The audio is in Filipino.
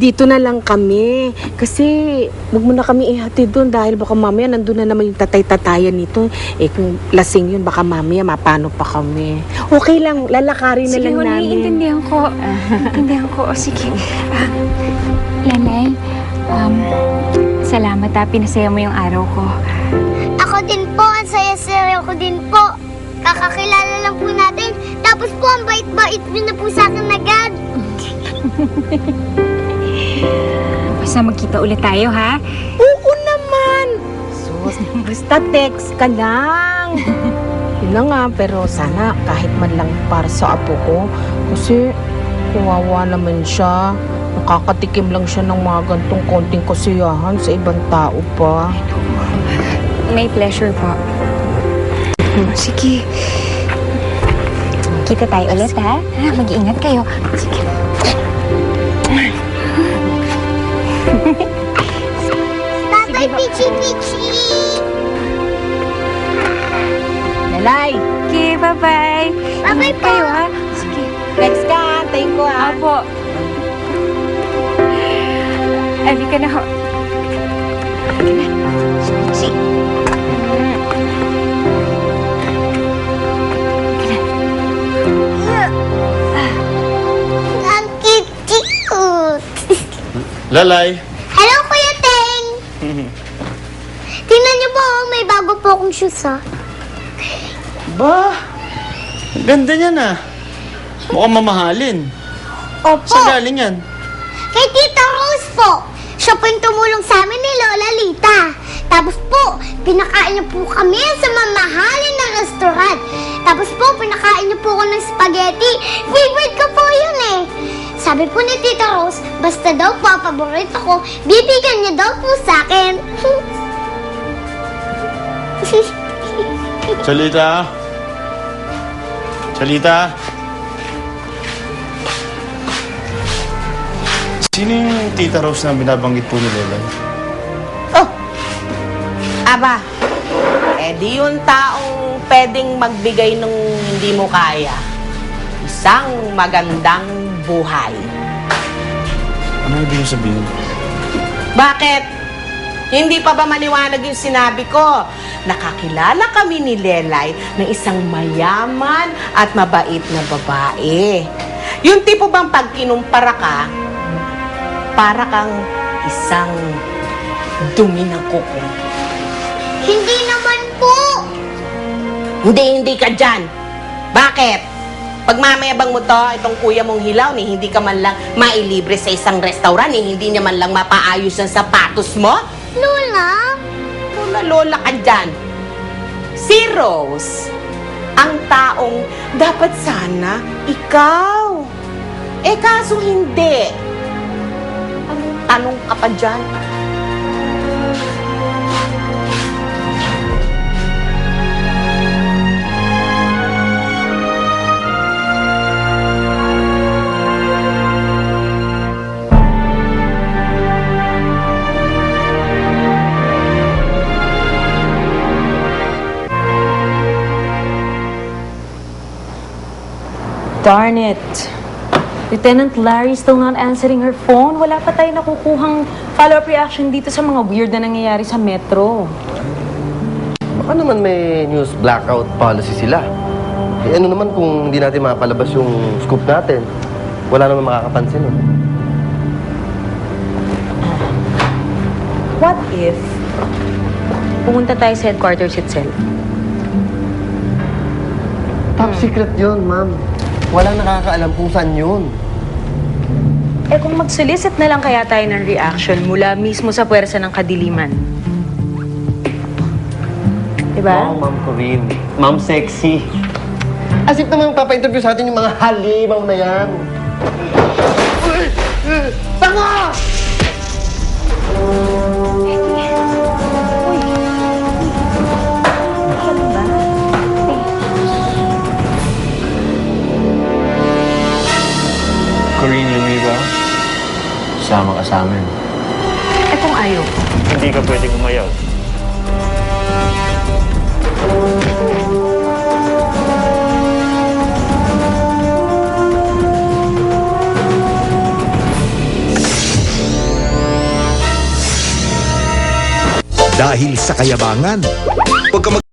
dito na lang kami. Kasi, wag mo na kami ihatid doon dahil baka mamaya nandun na naman yung tatay-tatayan nito. Eh, kung lasing yun, baka mamaya mapano pa kami. Okay lang, lalakarin na lang namin. Sige, naiintindihan ko. Naiintindihan ko. O, sige. Lanay, salamat pinasaya mo yung araw ko. Ako din po, ang saya-saya ko din po. Kakakilala lang po natin. Tapos po, ang bait-bait nyo na po sa akin agad. Basta magkita ulit tayo, ha? Oo naman! Sus, basta text ka lang. Yun na nga, pero sana kahit man lang para sa apo ko. Kasi kawawa naman siya. Nakakatikim lang siya ng mga gantong konting kasiyahan sa ibang tao pa. May pleasure po. Sige. Kita tayo ulit, ha? Mag-iingat kayo. Sige. Tatay, pichi-pichi! Lalay! Okay, bye-bye. Bye-bye po. Kayo, ha? Sige. Text ka, antayin ko ha. Apo. Halika na ho. Halika na. Sige. Ang cute! Lalay! Hello, Kuya Teng! Tingnan niyo po, may bago po akong shoes, ha? Ba? Ganda niyan ah. Mukhang mamahalin. Opo! Saan galing yan? Kay Tita Rose po. Siya po yung tumulong sa amin ni Lola Lita. Tapos po, pinakain niyo po kami sa mamahalin na restaurant. Tapos po, pinakain niyo po ako ng spaghetti. Favorite ko po yun eh. Sabi po ni Tita Rose, basta daw po, paborito ko, bibigyan niya daw po sa akin. Cholita? Cholita? Sino yung Tita Rose na binabanggit po ni Lalay? Oh! Aba, di yung taong pwedeng magbigay nung hindi mo kaya. Isang magandang buhay. Ano ibig sabihin? Bakit? Hindi pa ba maliwanag yung sinabi ko? Nakakilala kami ni Lelay ng isang mayaman at mabait na babae. Yung tipo bang pag kinumpara ka, para kang isang dumi ng kuko. Hindi naman po. Hindi ka dyan. Bakit? Pag mamayabang mo to, itong kuya mong hilaw, hindi ka man lang mailibre sa isang restaurant, hindi niya man lang mapaayos ang sapatos mo? Lola? Lola ka dyan. Si Rose, ang taong dapat sana ikaw. Eh kaso hindi. Anong tanong ka pa dyan? Darn it. Lieutenant Larry still not answering her phone. Wala pa tayo nakukuhang follow-up reaction dito sa mga weird na nangyayari sa metro. Baka naman may news blackout policy sila. Eh ano naman kung hindi natin mapalabas yung scoop natin? Wala naman makakapansin eh. What if pumunta tayo sa headquarters itself? Top secret yun, ma'am. Walang nakakaalam kung saan yun. Eh kung mag-solicit na lang kaya tayo ng reaction mula mismo sa puwersa ng kadiliman. Diba? Oh, Ma'am Corinne. Ma'am Sexy. As if naman papa-interview sa atin yung mga halimaw na yan. Tanga! Corinne, Lumiba, sama ka sa amin. Eh kung ayaw ko. Hindi ka pwedeng umayaw. dahil sa kayabangan. Huwag ka